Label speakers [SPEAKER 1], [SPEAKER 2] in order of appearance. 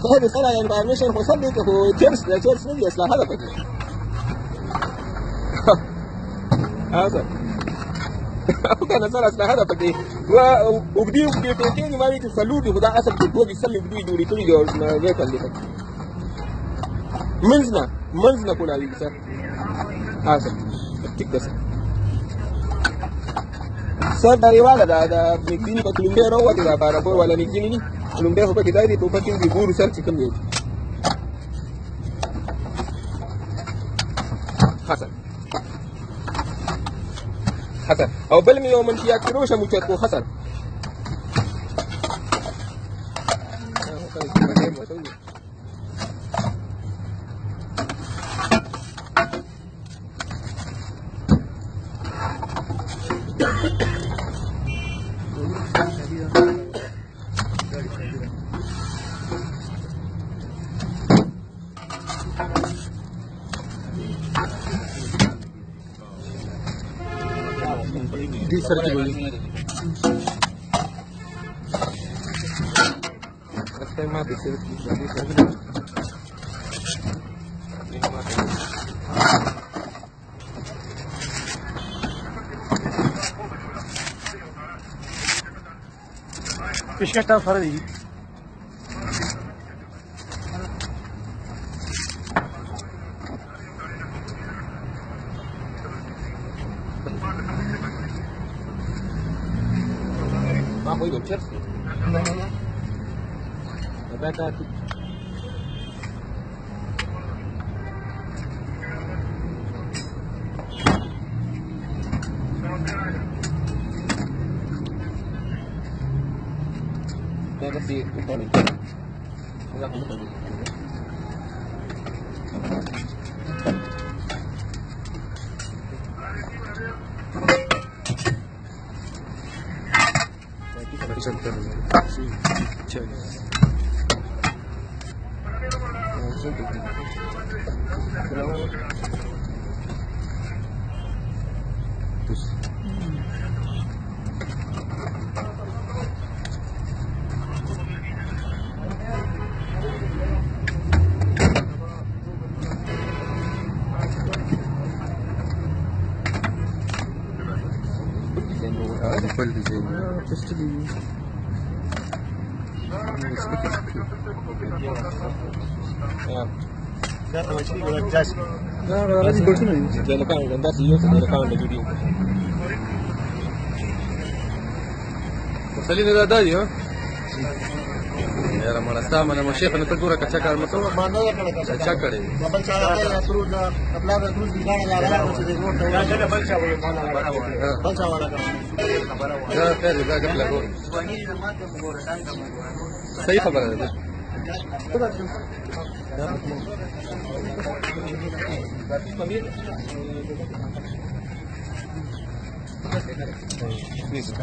[SPEAKER 1] صاحب الصنعة يعني بعد مش وصل لك هو تيرس نبي اصلا هدفك هذا كان صار اصلا هدفك ايه وبدي تاني ما بيك تسلودي وده اصلا هو بيسلي بدي يدوري كل جوز ما بيك اللي منزنا كل هذه بس هذا تك بس صار dari wala da mixini ba tulumbe rawa da bara ko wala mixini ni tulumbe ho ba kidai di to pakin di buru sar cikin ne حسن او بل من يوم انت ياكلوش مشتكو حسن دي سرقة بولي أكثر ما بيصير إيش كاتب فردي؟ ما هو يبغى شرط. هذا هذا في إيطاليا. هذا هو إيطاليا. Sí, chévere. ¿Cuál diseño? Este Ya te voy a decir que ya sí. Ahora sí, por si no. Ya lo acaban de andar, si yo se lo acaban de vivir. Saliendo de la calle, ¿no? Sí. Ya la molestaba, la mochila, no te cura cachaca al motor. Manda ya para cachaca. Cachaca. La pancha de la cruz, la plata de cruz, la verdad, se desborda. Ya la pancha, güey, pancha va la cara. Ya, espera, ya que la corre. Está hija para ver. Listo.